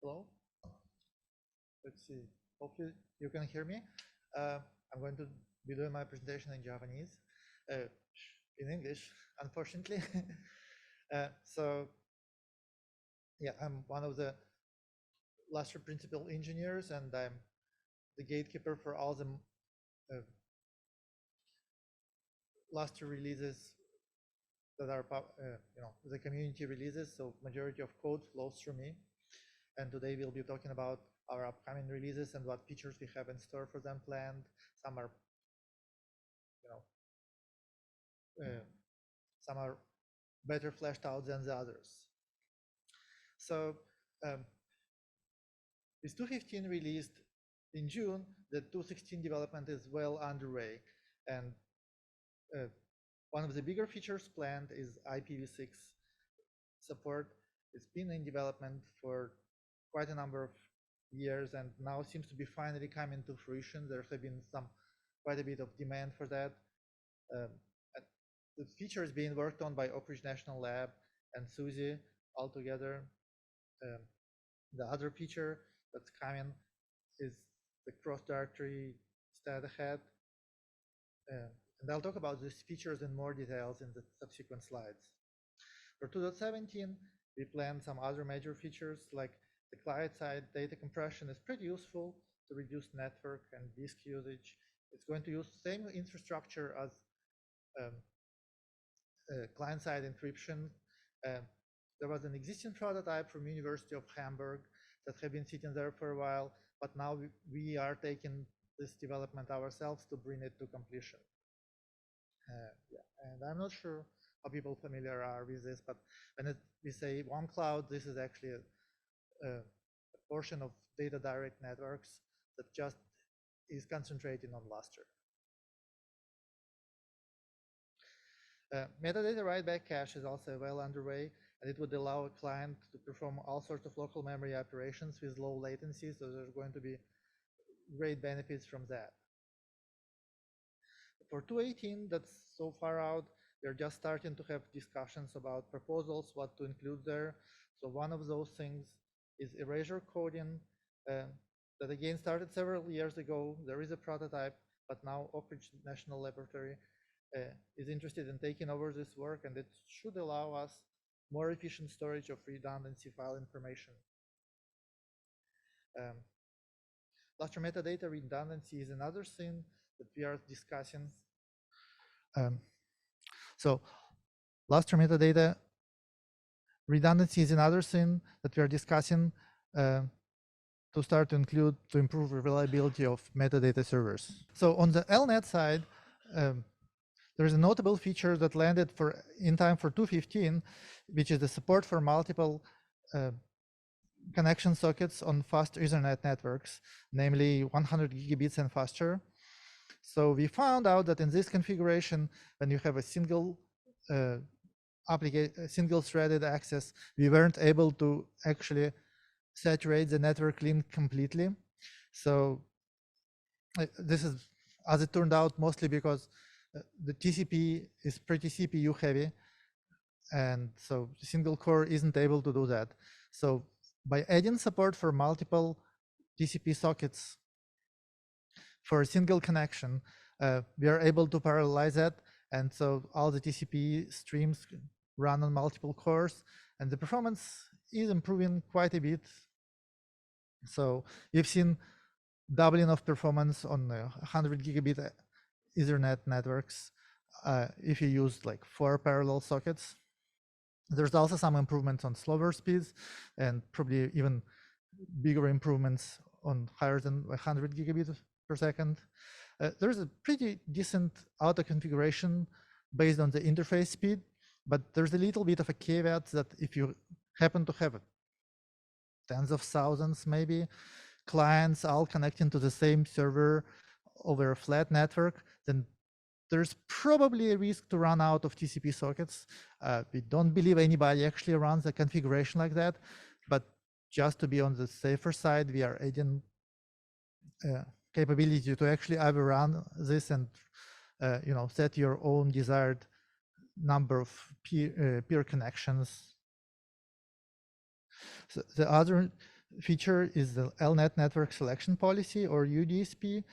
Hello. Let's see. Hopefully you can hear me. I'm going to be doing my presentation in Japanese, in English, unfortunately. So, yeah, I'm one of the Lustre principal engineers, and I'm the gatekeeper for all the Lustre releases that are, the community releases. So, majority of code flows through me. And today we'll be talking about our upcoming releases and what features we have in store for them planned. Some are, some are better fleshed out than the others. So with 2.15 released in June, the 2.16 development is well underway. And one of the bigger features planned is IPv6 support. It's been in development for quite a number of years and now seems to be finally coming to fruition. There have been quite a bit of demand for that. The feature is being worked on by Oak Ridge National Lab and SUSE all together. The other feature that's coming is the cross-directory stat ahead. And I'll talk about these features in more details in the subsequent slides. For 2.17, we plan some other major features like the client-side data compression is pretty useful to reduce network and disk usage. It's going to use the same infrastructure as client-side encryption. There was an existing prototype from University of Hamburg that had been sitting there for a while, but now we are taking this development ourselves to bring it to completion. Yeah. And I'm not sure how people familiar are with this, but when we say Whamcloud, this is actually a portion of DataDirect networks that just is concentrating on Lustre. Metadata write-back cache is also well underway, and it would allow a client to perform all sorts of local memory operations with low latency, so there's going to be great benefits from that. For 2.18, that's so far out, we're just starting to have discussions about proposals, what to include there. So one of those things is erasure coding that again started several years ago. There is a prototype, but now Oak Ridge National Laboratory is interested in taking over this work, and it should allow us more efficient storage of redundancy file information. Lustre metadata redundancy is another thing that we are discussing. So Lustre metadata redundancy is another thing that we are discussing to start to include to improve reliability of metadata servers. So on the LNet side, there's a notable feature that landed in time for 2.15, which is the support for multiple connection sockets on fast Ethernet networks, namely 100 gigabits and faster. So we found out that in this configuration, when you have a single threaded access, we weren't able to actually saturate the network link completely. So this is, as it turned out, mostly because the TCP is pretty CPU heavy, and so the single core isn't able to do that. So by adding support for multiple TCP sockets for a single connection, we are able to parallelize that, and so all the TCP streams run on multiple cores, and the performance is improving quite a bit. So you've seen doubling of performance on 100 gigabit Ethernet networks if you use like 4 parallel sockets. There's also some improvements on slower speeds and probably even bigger improvements on higher than 100 gigabits per second. There's a pretty decent auto configuration based on the interface speed, but there's a little bit of a caveat that if you happen to have tens of thousands, maybe, clients all connecting to the same server over a flat network, then there's probably a risk to run out of TCP sockets. We don't believe anybody actually runs a configuration like that, but just to be on the safer side, we are adding capability to actually either run this and set your own desired number of peer connections. So the other feature is the LNet Network Selection Policy, or UDSP.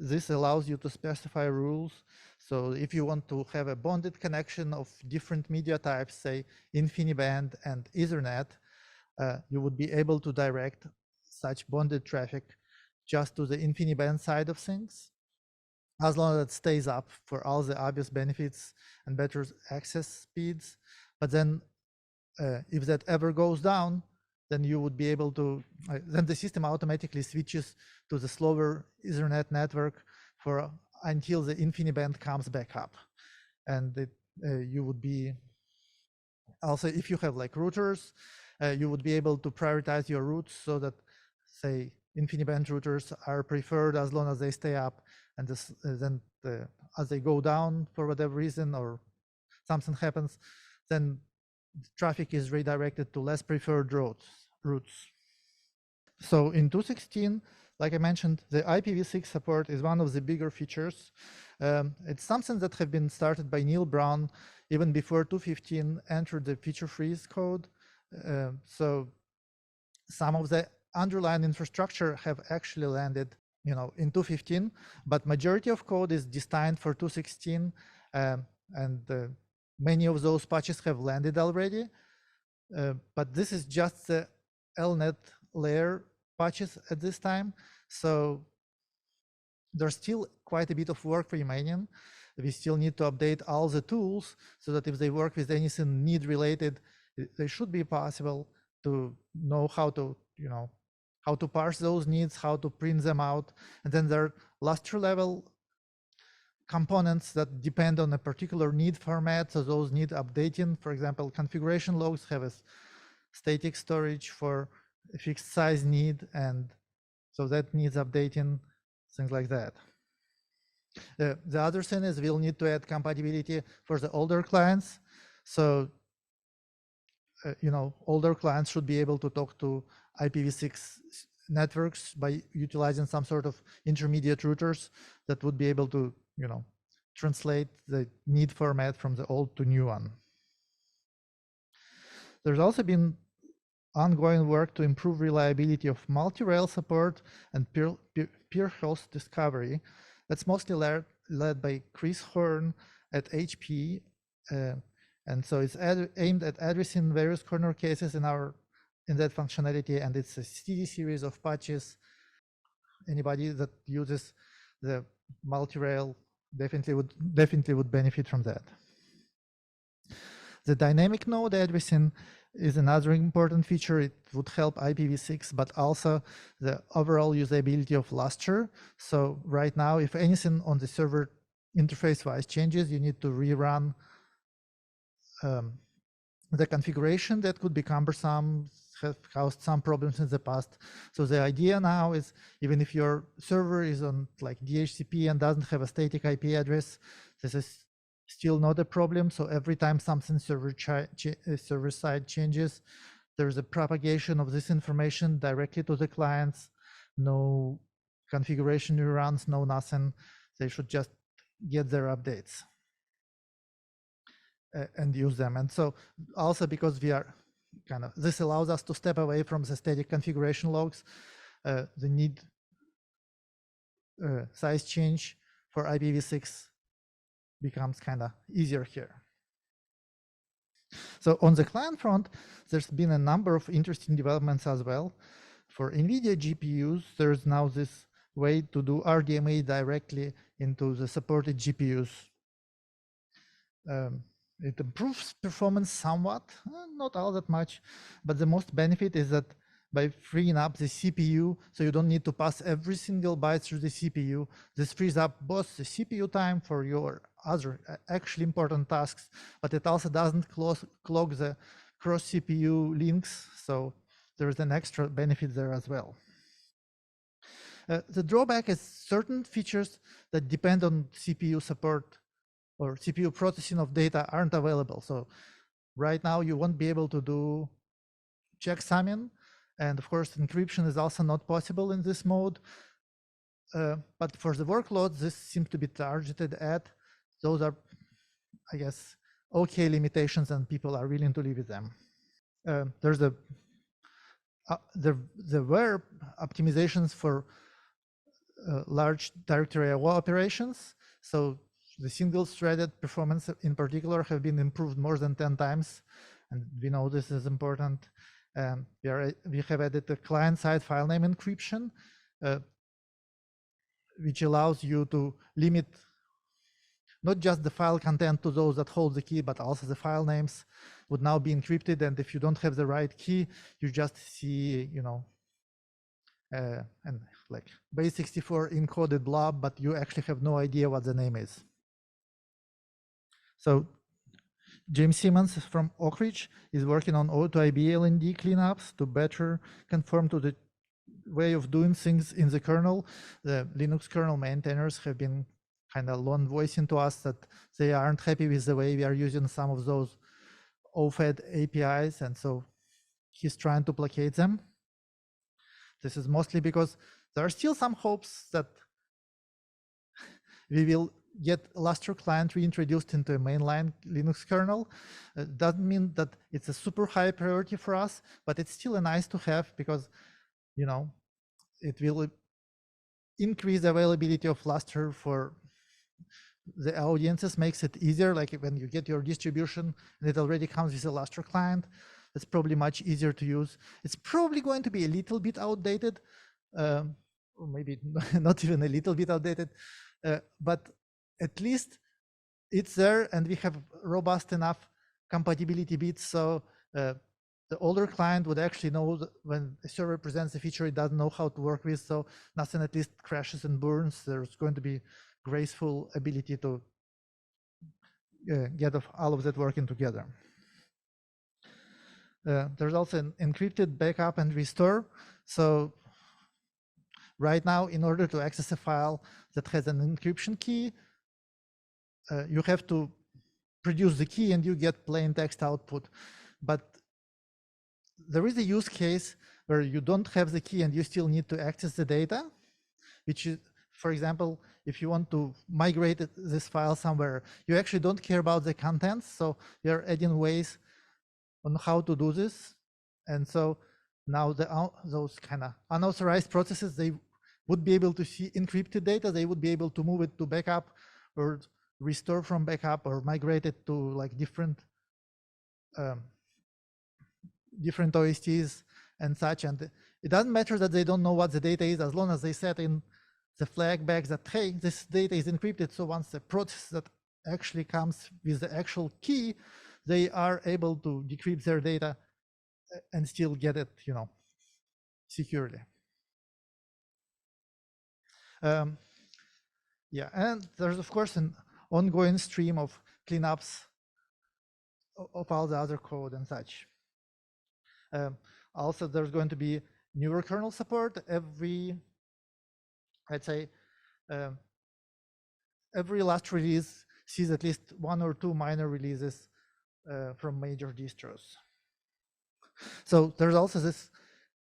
This allows you to specify rules. So if you want to have a bonded connection of different media types, say InfiniBand and Ethernet, you would be able to direct such bonded traffic just to the InfiniBand side of things, as long as it stays up for all the obvious benefits and better access speeds. But then if that ever goes down, then you would be able to, then the system automatically switches to the slower Ethernet network for until the InfiniBand comes back up. And you would be, also if you have like routers, you would be able to prioritize your routes so that, say, InfiniBand routers are preferred as long as they stay up, and then as they go down for whatever reason or something happens, then traffic is redirected to less preferred routes. So in 2.16, like I mentioned, the IPv6 support is one of the bigger features. It's something that have been started by Neil Brown even before 2.15 entered the feature freeze code. So some of the underlying infrastructure have actually landed, in 2.15, but majority of code is destined for 2.16, and many of those patches have landed already. But this is just the LNet layer patches at this time. So there's still quite a bit of work remaining. We still need to update all the tools so that if they work with anything need related, they should be possible to know how to, how to parse those needs, how to print them out. And then there are Lustre level components that depend on a particular need format. So those need updating. For example, configuration logs have a static storage for a fixed size need, and so that needs updating, things like that. The other thing is we'll need to add compatibility for the older clients. So, older clients should be able to talk to IPv6 networks by utilizing some sort of intermediate routers that would be able to, translate the need format from the old to new one. There's also been ongoing work to improve reliability of multi-rail support and peer host discovery. That's mostly led by Chris Horn at HP. And so it's aimed at addressing various corner cases in that functionality, and it's a steady series of patches. Anybody that uses the multi-rail definitely would benefit from that. The dynamic node addressing is another important feature. It would help IPv6, but also the overall usability of Lustre. So right now, if anything on the server interface-wise changes, you need to rerun the configuration. That could be cumbersome, have caused some problems in the past. So the idea now is, even if your server is on like DHCP and doesn't have a static IP address, this is still not a problem. So every time something server side changes, there's a propagation of this information directly to the clients. No configuration reruns, no nothing. They should just get their updates and use them. And so also because we are this allows us to step away from the static configuration logs. The need size change for IPv6 becomes kind of easier here. So on the client front, there's been a number of interesting developments as well. For NVIDIA GPUs, there's now this way to do RDMA directly into the supported GPUs. It improves performance somewhat, not all that much, but the most benefit is that by freeing up the CPU, so you don't need to pass every single byte through the CPU. This frees up both the CPU time for your other actually important tasks, but it also doesn't clog the cross CPU links. So there's an extra benefit there as well. The drawback is certain features that depend on CPU support or CPU processing of data aren't available. So right now you won't be able to do checksumming. And of course, encryption is also not possible in this mode. But for the workloads, this seems to be targeted at. Those are, I guess, okay limitations, and people are willing to live with them. There's there were optimizations for large directory IO operations. So the single-threaded performance in particular have been improved more than 10 times. And we know this is important. We have added a client-side file name encryption, which allows you to limit not just the file content to those that hold the key, but also the file names would now be encrypted. And if you don't have the right key, you just see, and like base64 encoded blob, but you actually have no idea what the name is. So James Simmons from Oak Ridge is working on auto-IB LND cleanups to better conform to the way of doing things in the kernel. The Linux kernel maintainers have been kind of lone voicing to us that they aren't happy with the way we are using some of those OFED APIs, and so he's trying to placate them. This is mostly because there are still some hopes that we will get Lustre client reintroduced into a mainline Linux kernel. Doesn't mean that it's a super high priority for us, but it's still a nice to have because, it will increase the availability of Lustre for the audiences, makes it easier. Like when you get your distribution and it already comes with a Lustre client, it's probably much easier to use. It's probably going to be a little bit outdated, or maybe not even a little bit outdated, but at least it's there and we have robust enough compatibility bits. So the older client would actually know that when a server presents a feature it doesn't know how to work with, so nothing at least crashes and burns. There's going to be graceful ability to get all of that working together. There's also an encrypted backup and restore. So right now, in order to access a file that has an encryption key, you have to produce the key and you get plain text output. But there is a use case where you don't have the key and you still need to access the data, which is, for example, if you want to migrate this file somewhere, you actually don't care about the contents. So we are adding ways on how to do this. And so now those kind of unauthorized processes, they would be able to see encrypted data. They would be able to move it to backup or restore from backup or migrate it to like different OSTs and such. And it doesn't matter that they don't know what the data is, as long as they set in the flag back that, hey, this data is encrypted. So once the process that actually comes with the actual key, they are able to decrypt their data and still get it, securely. Yeah, and there's of course an ongoing stream of cleanups of all the other code and such. Also, there's going to be newer kernel support every, I'd say, every last release sees at least 1 or 2 minor releases from major distros. So there's also this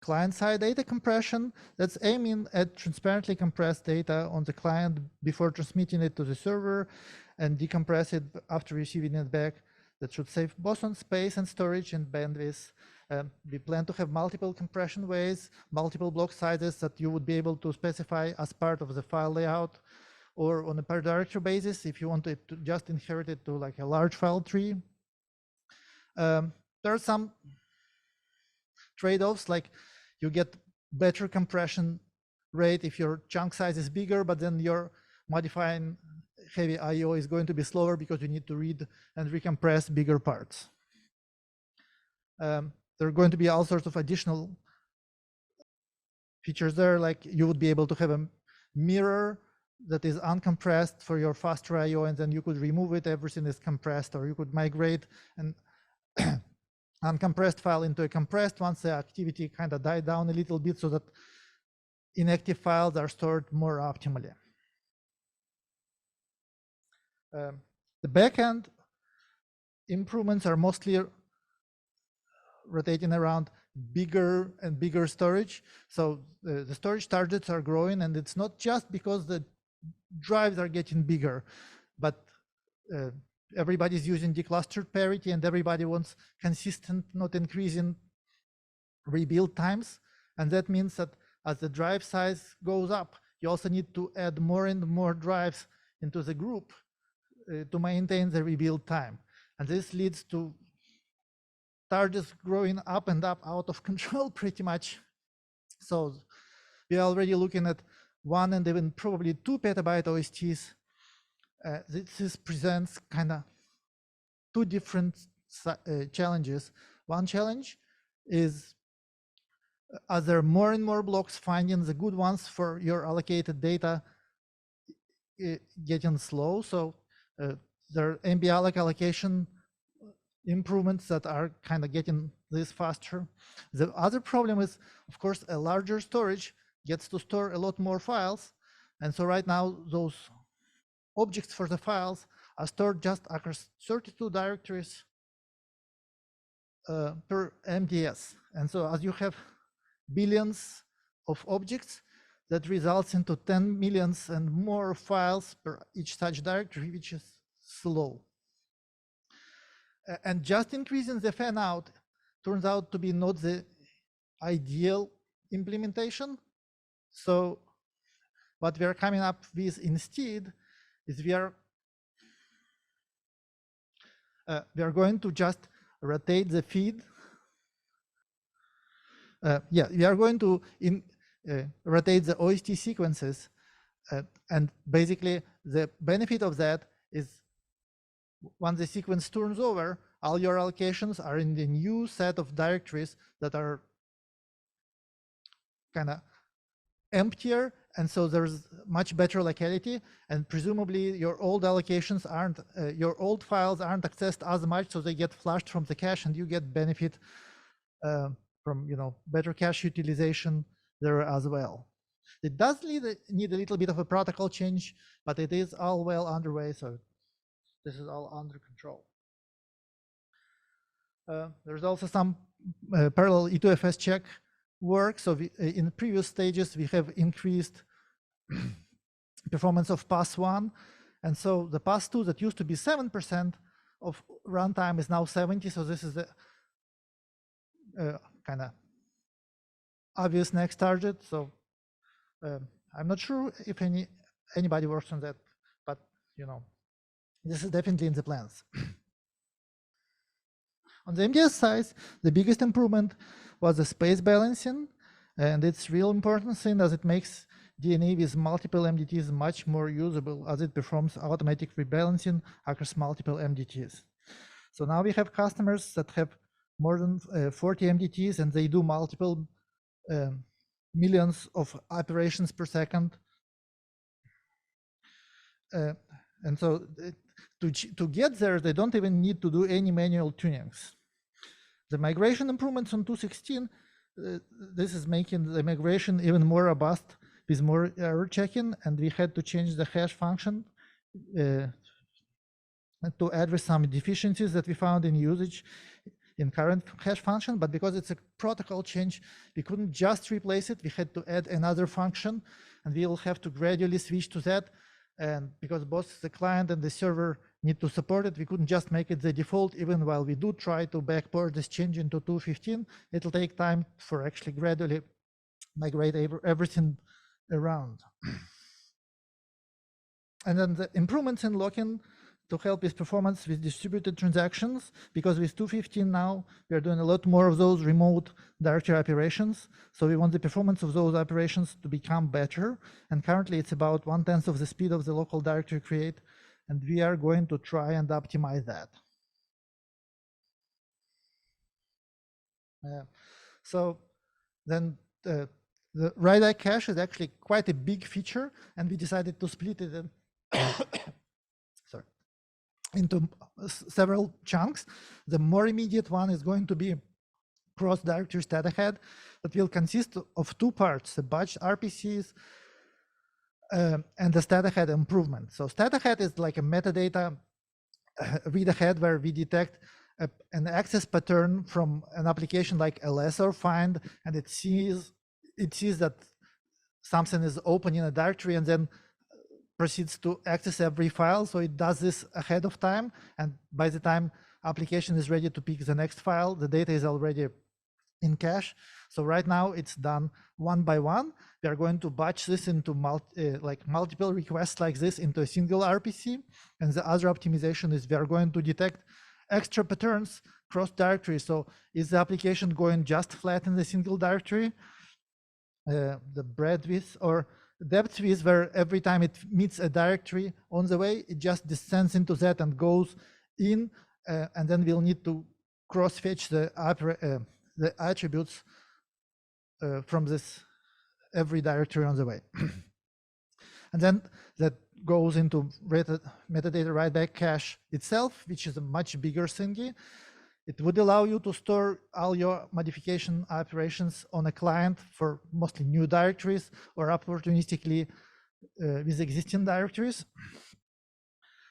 client-side data compression that's aiming at transparently compressed data on the client before transmitting it to the server and decompress it after receiving it back. That should save both on space and storage and bandwidth. We plan to have multiple compression ways, multiple block sizes that you would be able to specify as part of the file layout, or on a per directory basis if you want it to just inherit it to like a large file tree. There are some trade-offs, like you get better compression rate if your chunk size is bigger, but then your modifying heavy IO is going to be slower because you need to read and recompress bigger parts. There are going to be all sorts of additional features there, like you would be able to have a mirror that is uncompressed for your faster IO, and then you could remove it, everything is compressed, or you could migrate an uncompressed file into a compressed once the activity kind of died down a little bit, so that inactive files are stored more optimally. The backend improvements are mostly rotating around bigger and bigger storage. So the storage targets are growing, and it's not just because the drives are getting bigger, but everybody's using declustered parity and everybody wants consistent, not increasing rebuild times. And that means that as the drive size goes up, you also need to add more and more drives into the group to maintain the rebuild time. And this leads to charges growing up and up out of control pretty much. So we are already looking at 1 and even probably 2 petabyte OSTs. This presents kind of two different challenges. One challenge is as there are more and more blocks, finding the good ones for your allocated data getting slow. So there are MBAlloc allocation improvements that are kind of getting this faster. The other problem is, of course, a larger storage gets to store a lot more files. And so right now, those objects for the files are stored just across 32 directories per MDS. And so as you have billions of objects, that results into 10 millions and more files per each such directory, which is slow. And just increasing the fan out turns out to be not the ideal implementation. So what we are coming up with instead is we are going to just rotate the feed. We are going to rotate the OST sequences, and basically the benefit of that is once the sequence turns over, all your allocations are in the new set of directories that are kind of emptier, and so there's much better locality, and presumably your old allocations aren't, your old files aren't accessed as much, so they get flushed from the cache, and you get benefit from better cache utilization there as well. It does need a little bit of a protocol change, but it is all well underway, so this is all under control. There's also some parallel E2FS check work. So in previous stages, we have increased performance of pass 1. And so the pass 2 that used to be 7% of runtime is now 70. So this is the kind of obvious next target. So I'm not sure if anybody works on that, but this is definitely in the plans. On the MDS side, the biggest improvement was the space balancing, and it's real important thing as it makes DNA with multiple MDTs much more usable as it performs automatic rebalancing across multiple MDTs. So now we have customers that have more than 40 MDTs, and they do multiple millions of operations per second. And so to get there, they don't even need to do any manual tunings. The migration improvements on 2.16, this is making the migration even more robust with more error checking, and we had to change the hash function to address some deficiencies that we found in usage in current hash function. But because it's a protocol change, we couldn't just replace it. We had to add another function, and we will have to gradually switch to that. And because both the client and the server need to support it, we couldn't just make it the default, even while we do try to backport this change into 2.15. It'll take time for actually gradually migrate everything around. And then the improvements in lock-in to help with performance with distributed transactions, because with 2.15 now, we are doing a lot more of those remote directory operations. So we want the performance of those operations to become better. And currently it's about 1/10 of the speed of the local directory create. And we are going to try and optimize that. So then the write-eye cache is actually quite a big feature, and we decided to split it in into several chunks. The more immediate one is going to be cross-directory stat ahead, that will consist of two parts: the batch RPCs and the stat ahead improvement. So stat ahead is like a metadata read ahead where we detect an access pattern from an application like ls or find, and it sees that something is open in a directory and then proceeds to access every file. So it does this ahead of time, and by the time application is ready to pick the next file, the data is already in cache. So right now it's done one by one. We are going to batch this into multiple requests like this into a single RPC. And the other optimization is we are going to detect extra patterns cross directory. So is the application going just flat in the single directory? The breadth or depth width, where every time it meets a directory on the way, it just descends into that and goes in, and then we'll need to cross-fetch the attributes from this every directory on the way. And then that goes into metadata write-back cache itself, which is a much bigger thingy. It would allow you to store all your modification operations on a client for mostly new directories or opportunistically with existing directories.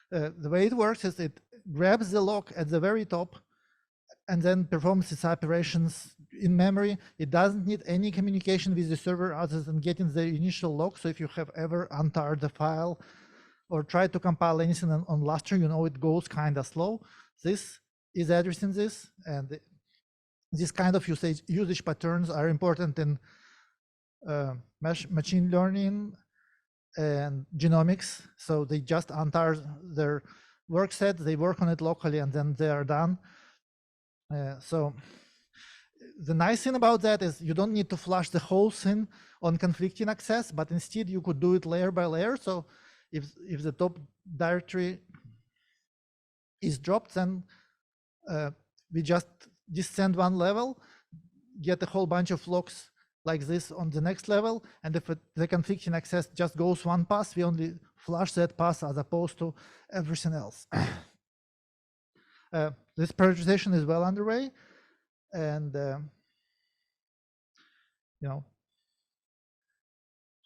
The way it works is it grabs the lock at the very top and then performs its operations in memory. It doesn't need any communication with the server other than getting the initial lock. So if you have ever untarred the file or tried to compile anything on Lustre, you know it goes kind of slow. This is addressing this, and this kind of usage patterns are important in machine learning and genomics. So they just untar their work set, they work on it locally, and then they are done. So the nice thing about that is you don't need to flush the whole thing on conflicting access, but instead you could do it layer by layer. So if the top directory is dropped, then we just descend one level, get a whole bunch of locks like this on the next level, and if the conflicting access just goes one pass, we only flush that pass as opposed to everything else. This prioritization is well underway, and you know,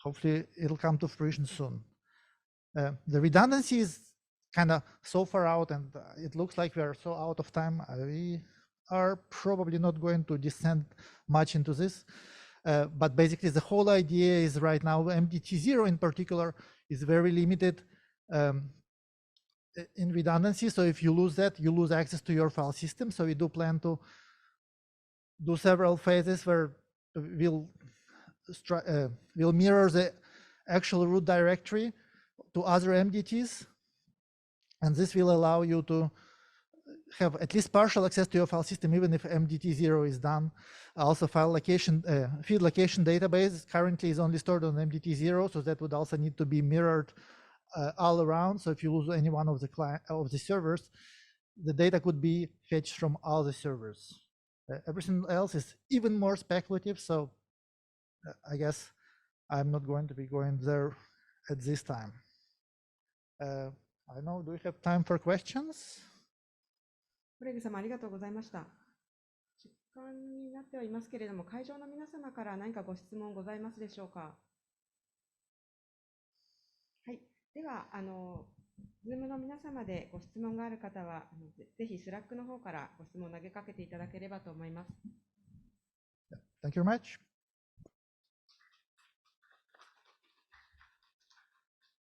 hopefully it'll come to fruition soon. The redundancy is kind of so far out, and it looks like we are so out of time. We are probably not going to descend much into this, but basically the whole idea is right now MDT0 in particular is very limited in redundancy. So if you lose that, you lose access to your file system. So we do plan to do several phases where we'll mirror the actual root directory to other MDTs. And this will allow you to have at least partial access to your file system, even if MDT0 is done. Also, file location, field location database currently is only stored on MDT0, so that would also need to be mirrored all around. So if you lose any one of the servers, the data could be fetched from all the servers. Everything else is even more speculative, so I guess I'm not going to be going there at this time. I don't know, do we have time for questions? オレグ様ありがとうございました。時間になってはいますけれども、会場の皆様から何かご質問ございますでしょうか。はい。では、Zoom の皆様でご質問がある方は、ぜひスラックの方からご質問を投げかけていただければと思います。Thank you very much.